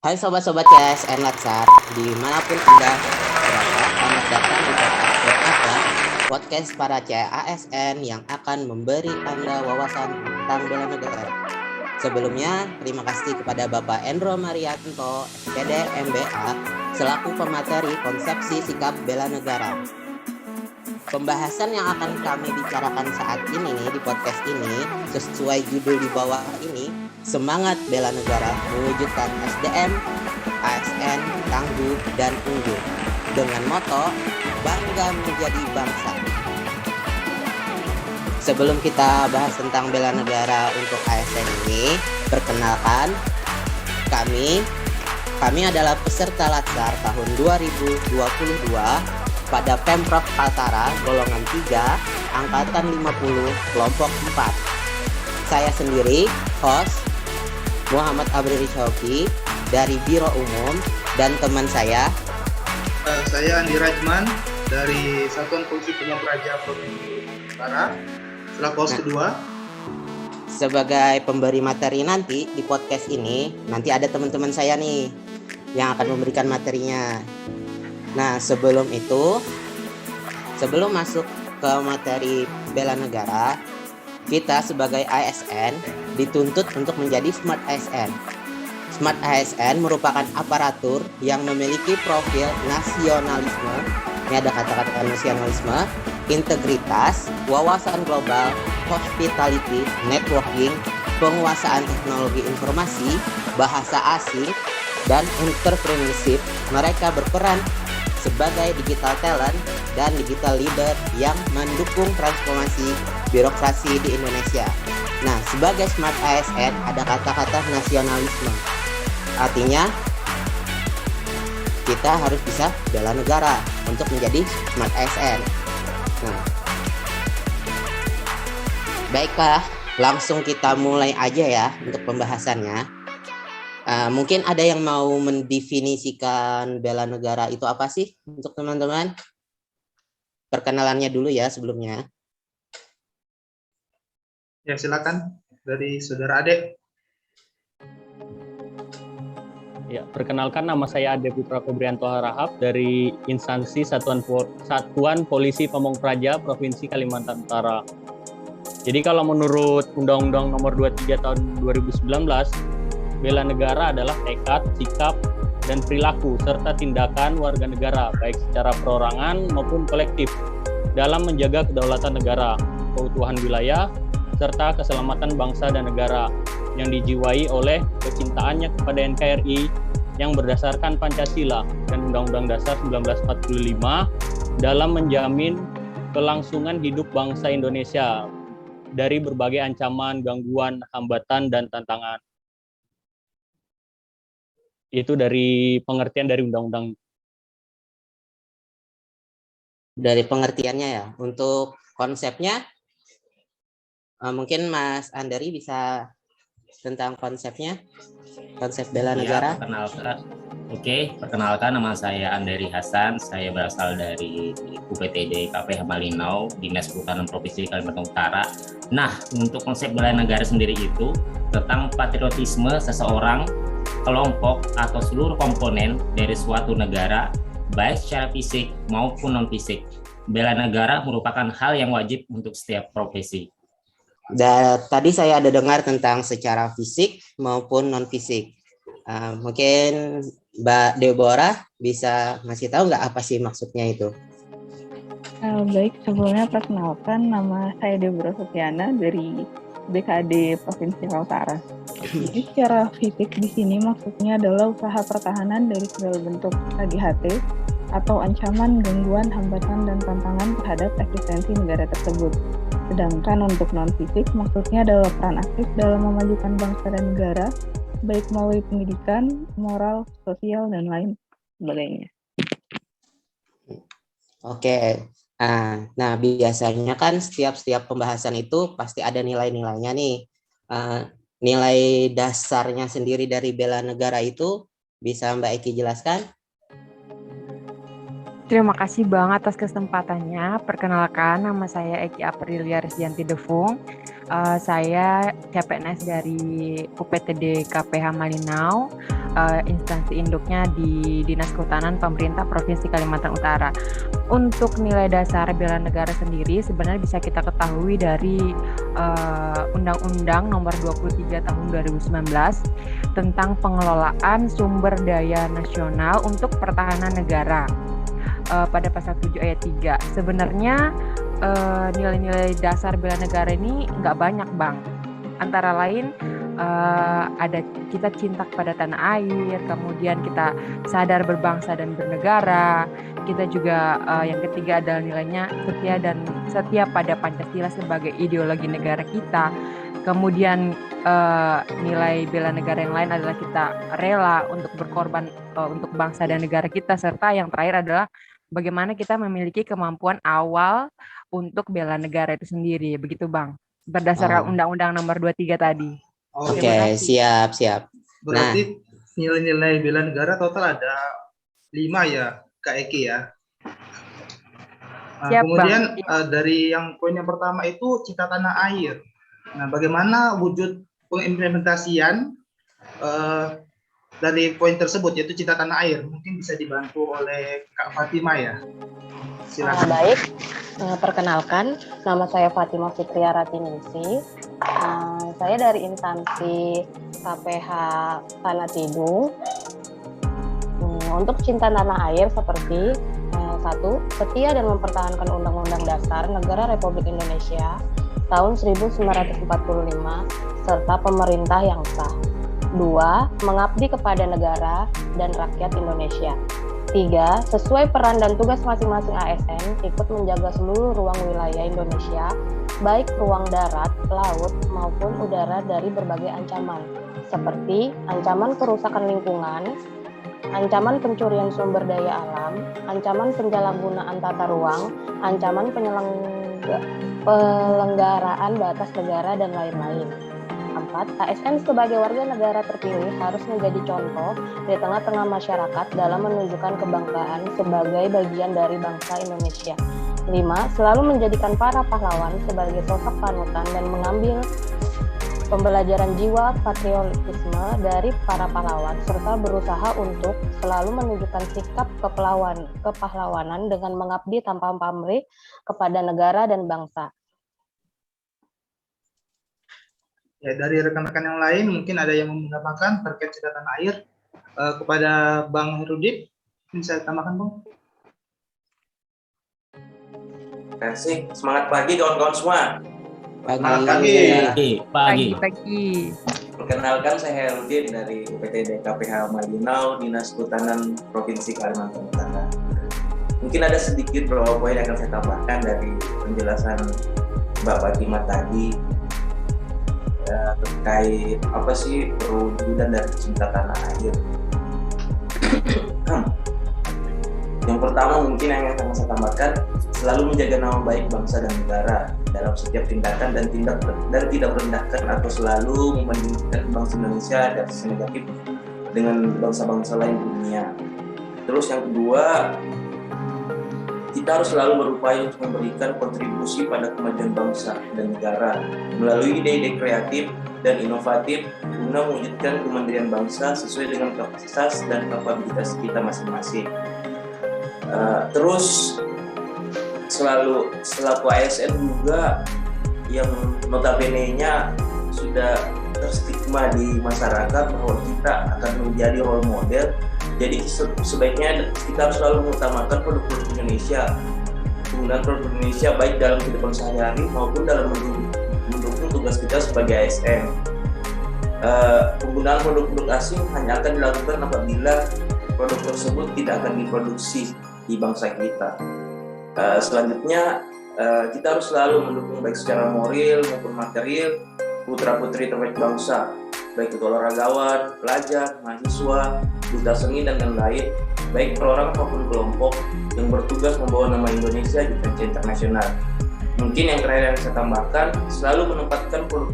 Hai sobat-sobat CSN Latsar, dimanapun Anda berada, selamat datang di podcast Berada, podcast para CASN yang akan memberi Anda wawasan tentang bela negara. Sebelumnya, terima kasih kepada Bapak Endro Marianto, SPD MBA, selaku pemateri konsepsi sikap bela negara. Pembahasan yang akan kami bicarakan saat ini nih di podcast ini, sesuai judul di bawah ini, semangat bela negara mewujudkan SDM, ASN, tangguh, dan unggul. Dengan moto, bangga menjadi bangsa. Sebelum kita bahas tentang bela negara untuk ASN ini, perkenalkan, kami adalah peserta Latsar tahun 2022 pada Pemprov Kaltara golongan 3 angkatan 50 kelompok 4. Saya sendiri host Muhammad Abriri Syauki dari Biro Umum dan teman saya Andi Rajman dari Satuan Polisi Pamong Praja Provinsi Utara selaku host kedua. Sebagai pemberi materi nanti di podcast ini, nanti ada teman-teman saya nih yang akan memberikan materinya. Nah, sebelum masuk ke materi bela negara, kita sebagai ASN dituntut untuk menjadi Smart ASN. Smart ASN merupakan aparatur yang memiliki profil nasionalisme, ini ada kata-kata nasionalisme, integritas, wawasan global, hospitality, networking, penguasaan teknologi informasi, bahasa asing, dan entrepreneurship. Mereka berperan sebagai digital talent dan digital leader yang mendukung transformasi birokrasi di Indonesia. Nah, sebagai Smart ASN ada kata-kata nasionalisme. Artinya kita harus bisa bela negara untuk menjadi Smart ASN. Nah, baiklah, langsung kita mulai aja ya untuk pembahasannya. Mungkin ada yang mau mendefinisikan bela negara itu apa sih untuk teman-teman? Perkenalannya dulu ya sebelumnya. Ya, silakan dari Saudara Ade. Ya, perkenalkan nama saya Ade Putra Febrianto Harahap dari instansi Satuan Polisi Pamong Praja Provinsi Kalimantan Utara. Jadi kalau menurut Undang-Undang Nomor 23 Tahun 2019, bela negara adalah tekad, sikap, dan perilaku serta tindakan warga negara baik secara perorangan maupun kolektif dalam menjaga kedaulatan negara, keutuhan wilayah, serta keselamatan bangsa dan negara yang dijiwai oleh kecintaannya kepada NKRI yang berdasarkan Pancasila dan Undang-Undang Dasar 1945 dalam menjamin kelangsungan hidup bangsa Indonesia dari berbagai ancaman, gangguan, hambatan, dan tantangan. Itu dari pengertian dari undang-undang. Dari pengertiannya ya. Untuk konsepnya, mungkin Mas Andari bisa tentang konsepnya, konsep bela negara. Perkenalkan nama saya Andari Hasan. Saya berasal dari UPTD KPH Malinau, Dinas Perhutanan Provinsi Kalimantan Utara. Nah, untuk konsep bela negara sendiri itu tentang patriotisme seseorang, kelompok atau seluruh komponen dari suatu negara, baik secara fisik maupun non-fisik. Bela negara merupakan hal yang wajib untuk setiap profesi. Dan tadi saya ada dengar tentang secara fisik maupun non-fisik. Mungkin Mbak Deborah bisa ngasih tahu nggak apa sih maksudnya itu? Baik, sebelumnya perkenalkan nama saya Deborah Sutiana dari BKD Provinsi Kaltara. Jadi secara fisik di sini maksudnya adalah usaha pertahanan dari segala bentuk KGHT atau ancaman, gangguan, hambatan, dan tantangan terhadap eksistensi negara tersebut. Sedangkan untuk non-fisik maksudnya adalah peran aktif dalam memajukan bangsa dan negara, baik melalui pendidikan, moral, sosial, dan lain sebagainya. Oke. Nah, biasanya kan setiap pembahasan itu pasti ada nilai-nilainya nih. Nilai dasarnya sendiri dari bela negara itu bisa Mbak Eki jelaskan? Terima kasih Bang atas kesempatannya. Perkenalkan, nama saya Eki Aprilia Resdianti Defung. Saya CPNS dari UPTD KPH Malinau, instansi induknya di Dinas Kehutanan Pemerintah Provinsi Kalimantan Utara. Untuk nilai dasar bela negara sendiri sebenarnya bisa kita ketahui dari Undang-Undang Nomor 23 Tahun 2019 tentang pengelolaan sumber daya nasional untuk pertahanan negara. Pada pasal 7 ayat 3. Sebenarnya nilai-nilai dasar bela negara ini nggak banyak, Bang. Antara lain ada kita cinta kepada tanah air, kemudian kita sadar berbangsa dan bernegara. Kita juga yang ketiga adalah nilainya setia pada Pancasila sebagai ideologi negara kita. Kemudian nilai bela negara yang lain adalah kita rela untuk berkorban untuk bangsa dan negara kita, serta yang terakhir adalah bagaimana kita memiliki kemampuan awal untuk bela negara itu sendiri. Begitu, Bang. Berdasarkan Undang-Undang Nomor 23 tadi. Oke, siap. Berarti nilai-nilai bela negara total ada 5 ya, Kak Eki ya. Siap, Kemudian Bang. dari yang poin yang pertama itu cinta tanah air. Nah, bagaimana wujud pengimplementasian dari poin tersebut, yaitu cinta tanah air? Mungkin bisa dibantu oleh Kak Fatima ya. Silakan. Baik, perkenalkan, nama saya Fatima Fitria Ratiningsih. Saya dari instansi KPH Tanah Tidung. Untuk cinta tanah air seperti 1. Setia dan mempertahankan Undang-Undang Dasar Negara Republik Indonesia tahun 1945 serta pemerintah yang sah. 2. Mengabdi kepada negara dan rakyat Indonesia. 3. Sesuai peran dan tugas masing-masing ASN, ikut menjaga seluruh ruang wilayah Indonesia, baik ruang darat, laut, maupun udara dari berbagai ancaman, seperti ancaman kerusakan lingkungan, ancaman pencurian sumber daya alam, ancaman penyalahgunaan tata ruang, ancaman pelanggaran batas negara, dan lain-lain. 4. ASN sebagai warga negara terpilih harus menjadi contoh di tengah-tengah masyarakat dalam menunjukkan kebanggaan sebagai bagian dari bangsa Indonesia. 5. Selalu menjadikan para pahlawan sebagai sosok panutan dan mengambil pembelajaran jiwa patriotisme dari para pahlawan, serta berusaha untuk selalu menunjukkan sikap kepahlawanan dengan mengabdi tanpa pamrih kepada negara dan bangsa. Ya, dari rekan-rekan yang lain mungkin ada yang mau menambahkan terkait cinta tanah air kepada Bang Herudin. Bisa tambahkan, Bang? Terima kasih. Semangat pagi kawan-kawan semua. Pagi. Pagi. Perkenalkan, saya Herudin dari UPTD KPH Malinau, Dinas Kehutanan Provinsi Kalimantan Utara. Mungkin ada sedikit beberapa poin yang akan saya tambahkan dari penjelasan Mbak Fatima tadi terkait apa sih perwujudan dari cinta tanah air. Yang pertama mungkin yang akan saya tambahkan, selalu menjaga nama baik bangsa dan negara dalam setiap tindakan dan tidak merendahkan atau selalu membandingkan bangsa Indonesia dan sisi negatif dengan bangsa-bangsa lain di dunia. Terus yang kedua, kita harus selalu berupaya untuk memberikan kontribusi pada kemajuan bangsa dan negara melalui ide-ide kreatif dan inovatif guna mewujudkan kemandirian bangsa sesuai dengan kapasitas dan kapabilitas kita masing-masing. Terus selaku ASN juga yang notabene-nya sudah terstigma di masyarakat bahwa kita akan menjadi role model. Jadi sebaiknya kita harus selalu mengutamakan produk-produk Indonesia, penggunaan produk Indonesia baik dalam kehidupan sehari-hari maupun dalam mendukung tugas kita sebagai ASN. Penggunaan produk-produk asing hanya akan dilakukan apabila produk tersebut tidak akan diproduksi di bangsa kita. Selanjutnya kita harus selalu mendukung baik secara moral maupun material putra-putri terbaik bangsa, baik itu olahragawan, pelajar, mahasiswa, duta seni, dan lain-lain, baik perorangan maupun kelompok yang bertugas membawa nama Indonesia di kancah internasional. Mungkin yang terakhir yang saya tambahkan, selalu menempatkan produk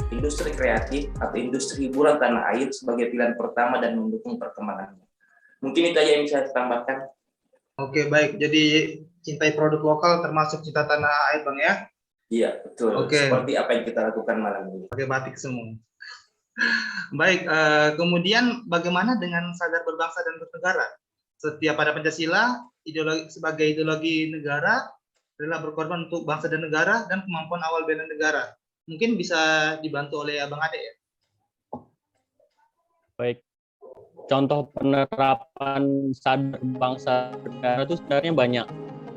industri kreatif atau industri hiburan tanah air sebagai pilihan pertama dan mendukung perkembangannya. Mungkin itu aja yang bisa saya tambahkan. Oke, baik. Jadi cintai produk lokal termasuk cinta tanah air, Bang ya? Iya, betul. Oke. Seperti apa yang kita lakukan malam ini. Pakai batik semua. Baik, kemudian bagaimana dengan sadar berbangsa dan bernegara? Setia pada Pancasila, sebagai ideologi negara, rela berkorban untuk bangsa dan negara, dan kemampuan awal bela negara. Mungkin bisa dibantu oleh Abang Ade ya? Baik, contoh penerapan sadar bangsa dan negara itu sebenarnya banyak.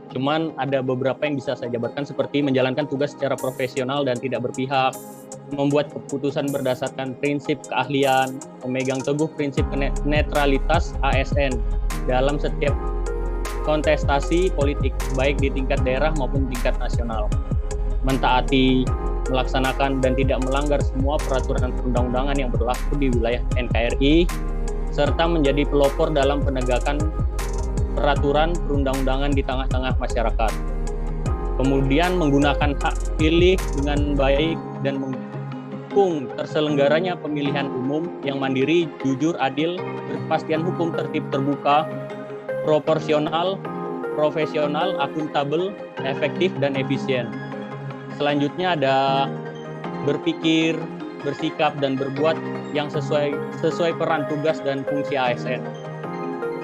Cuman ada beberapa yang bisa saya jabarkan seperti menjalankan tugas secara profesional dan tidak berpihak, membuat keputusan berdasarkan prinsip keahlian, memegang teguh prinsip netralitas ASN dalam setiap kontestasi politik, baik di tingkat daerah maupun tingkat nasional, mentaati, melaksanakan, dan tidak melanggar semua peraturan perundang-undangan yang berlaku di wilayah NKRI, serta menjadi pelopor dalam penegakan peraturan perundang-undangan di tengah-tengah masyarakat. Kemudian menggunakan hak pilih dengan baik dan mendukung terselenggaranya pemilihan umum yang mandiri, jujur, adil, berkepastian hukum, tertib, terbuka, proporsional, profesional, akuntabel, efektif, dan efisien. Selanjutnya ada berpikir, bersikap, dan berbuat yang sesuai peran tugas dan fungsi ASN.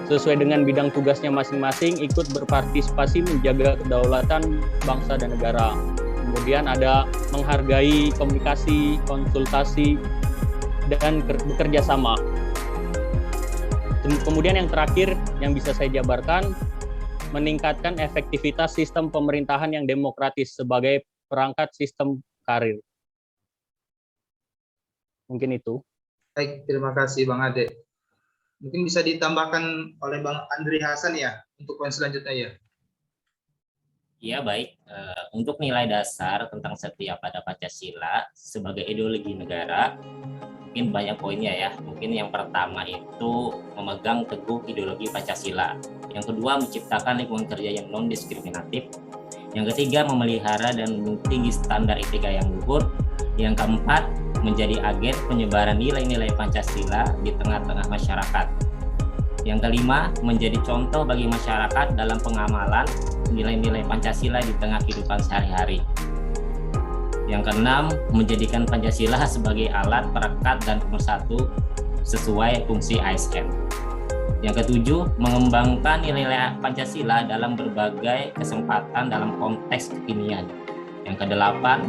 Sesuai dengan bidang tugasnya masing-masing, ikut berpartisipasi menjaga kedaulatan bangsa dan negara. Kemudian ada menghargai komunikasi, konsultasi, dan bekerja sama. Kemudian yang terakhir yang bisa saya jabarkan, meningkatkan efektivitas sistem pemerintahan yang demokratis sebagai perangkat sistem karir. Mungkin itu. Baik, terima kasih Bang Ade. Mungkin bisa ditambahkan oleh Bang Andri Hasan ya untuk poin selanjutnya ya. Iya baik, untuk nilai dasar tentang setia pada Pancasila sebagai ideologi negara, mungkin banyak poinnya ya. Mungkin yang pertama itu memegang teguh ideologi Pancasila. Yang kedua, menciptakan lingkungan kerja yang non-diskriminatif. Yang ketiga, memelihara dan tinggi standar etika yang luhur. Yang keempat, menjadi agen penyebaran nilai-nilai Pancasila di tengah-tengah masyarakat. Yang kelima, menjadi contoh bagi masyarakat dalam pengamalan nilai-nilai Pancasila di tengah kehidupan sehari-hari. Yang keenam, menjadikan Pancasila sebagai alat perekat dan pemersatu sesuai fungsi ASN. Yang ketujuh, mengembangkan nilai-nilai Pancasila dalam berbagai kesempatan dalam konteks kekinian. Yang kedelapan,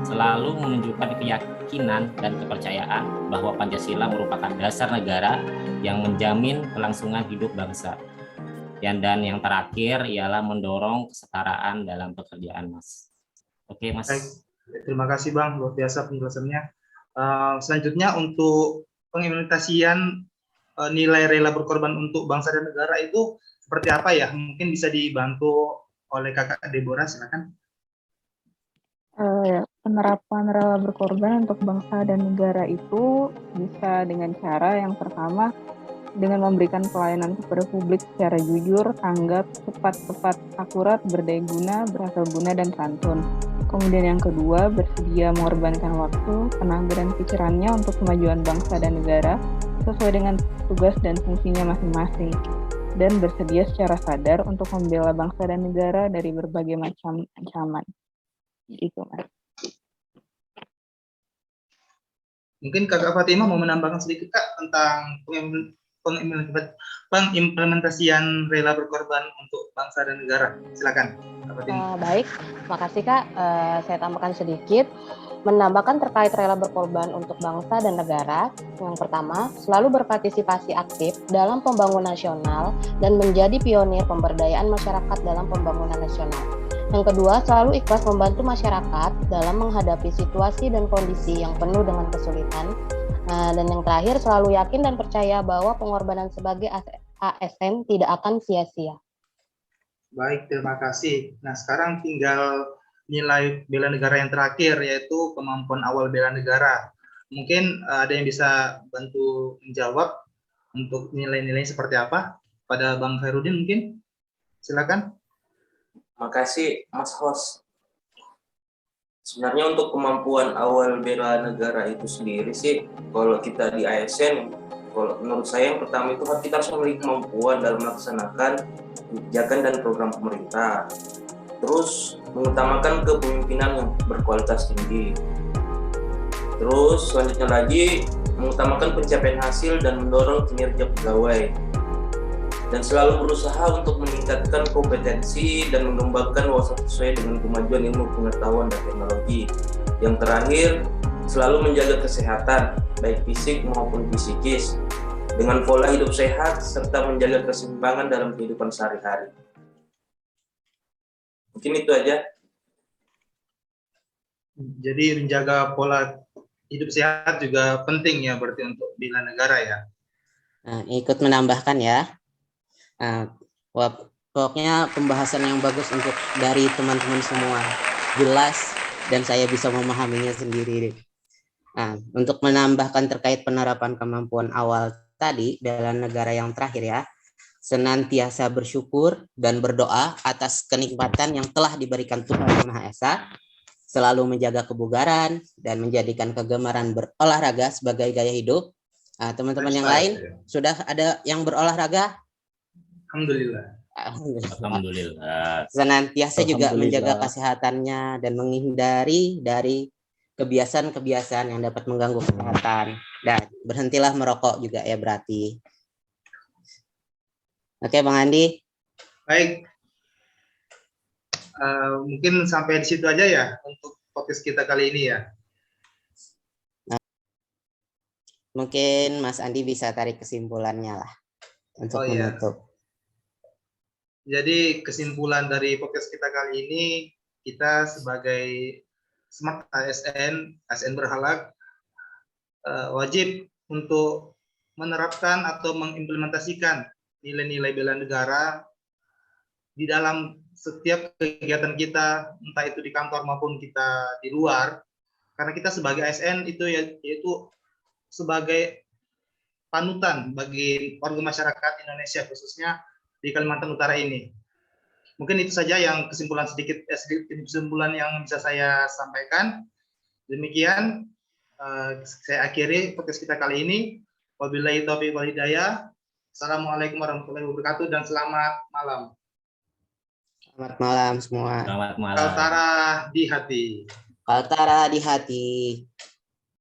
selalu menunjukkan keyakinan dan kepercayaan bahwa Pancasila merupakan dasar negara yang menjamin kelangsungan hidup bangsa. Dan yang terakhir ialah mendorong kesetaraan dalam pekerjaan, Mas. Oke, Mas. Baik. Terima kasih Bang, luar biasa penjelasannya. Selanjutnya untuk pengimplementasian nilai rela berkorban untuk bangsa dan negara itu seperti apa ya? Mungkin bisa dibantu oleh Kakak Deborah, silakan. Penerapan rela berkorban untuk bangsa dan negara itu bisa dengan cara yang pertama, dengan memberikan pelayanan kepada publik secara jujur, tanggap, cepat, tepat, akurat, berdaya guna, berasal guna, dan santun. Kemudian yang kedua, bersedia mengorbankan waktu, tenaga, dan pikirannya untuk kemajuan bangsa dan negara sesuai dengan tugas dan fungsinya masing-masing. Dan bersedia secara sadar untuk membela bangsa dan negara dari berbagai macam ancaman. Gitu, Mas. Mungkin Kakak Fatimah mau menambahkan sedikit Kak tentang pengimplementasian rela berkorban untuk bangsa dan negara. Silakan, Kak Fatimah. Baik, makasih Kak. Saya tambahkan sedikit. Menambahkan terkait rela berkorban untuk bangsa dan negara. Yang pertama, selalu berpartisipasi aktif dalam pembangunan nasional dan menjadi pionir pemberdayaan masyarakat dalam pembangunan nasional. Yang kedua, selalu ikhlas membantu masyarakat dalam menghadapi situasi dan kondisi yang penuh dengan kesulitan. Dan yang terakhir, selalu yakin dan percaya bahwa pengorbanan sebagai ASN tidak akan sia-sia. Baik, terima kasih. Nah, sekarang tinggal nilai bela negara yang terakhir, yaitu kemampuan awal bela negara. Mungkin ada yang bisa bantu menjawab untuk nilai-nilai seperti apa? Pada Bang Khairuddin mungkin? Silakan. Makasih Mas Host. Sebenarnya untuk kemampuan awal bela negara itu sendiri sih, kalau kita di ASN, kalau menurut saya yang pertama itu kita harus memiliki kemampuan dalam melaksanakan kebijakan dan program pemerintah. Terus mengutamakan kepemimpinan yang berkualitas tinggi. Terus selanjutnya lagi mengutamakan pencapaian hasil dan mendorong kinerja pegawai. Dan selalu berusaha untuk meningkatkan kompetensi dan mengembangkan wawasan sesuai dengan kemajuan ilmu pengetahuan dan teknologi. Yang terakhir, selalu menjaga kesehatan, baik fisik maupun psikis, dengan pola hidup sehat serta menjaga keseimbangan dalam kehidupan sehari-hari. Mungkin itu aja. Jadi menjaga pola hidup sehat juga penting ya berarti untuk bela negara ya. Nah, ikut menambahkan ya. Nah, pokoknya pembahasan yang bagus untuk dari teman-teman semua, jelas dan saya bisa memahaminya sendiri. Nah, untuk menambahkan terkait penerapan kemampuan awal tadi bela negara yang terakhir ya, senantiasa bersyukur dan berdoa atas kenikmatan yang telah diberikan Tuhan Yang Maha Esa, selalu menjaga kebugaran dan menjadikan kegemaran berolahraga sebagai gaya hidup. Nah, teman-teman yang lain sudah ada yang berolahraga? Alhamdulillah. Alhamdulillah. Senantiasa juga Alhamdulillah. menjaga kesehatannya dan menghindari dari kebiasaan-kebiasaan yang dapat mengganggu kesehatan. Dan berhentilah merokok juga ya berarti. Oke, Bang Andi. Baik. Mungkin sampai di situ aja ya untuk podcast kita kali ini ya. Mungkin Mas Andi bisa tarik kesimpulannya lah untuk menutup. Jadi kesimpulan dari podcast kita kali ini, kita sebagai Smart ASN berhalak wajib untuk menerapkan atau mengimplementasikan nilai-nilai bela negara di dalam setiap kegiatan kita, entah itu di kantor maupun kita di luar. Karena kita sebagai ASN itu yaitu sebagai panutan bagi warga masyarakat Indonesia khususnya di Kalimantan Utara ini. Mungkin itu saja yang kesimpulan kesimpulan yang bisa saya sampaikan. Demikian saya akhiri podcast kita kali ini. Wabillahi taufiq wal hidayah. Assalamualaikum warahmatullahi wabarakatuh dan selamat malam. Selamat malam semua. Selamat malam. Kaltara di hati. Kaltara di hati.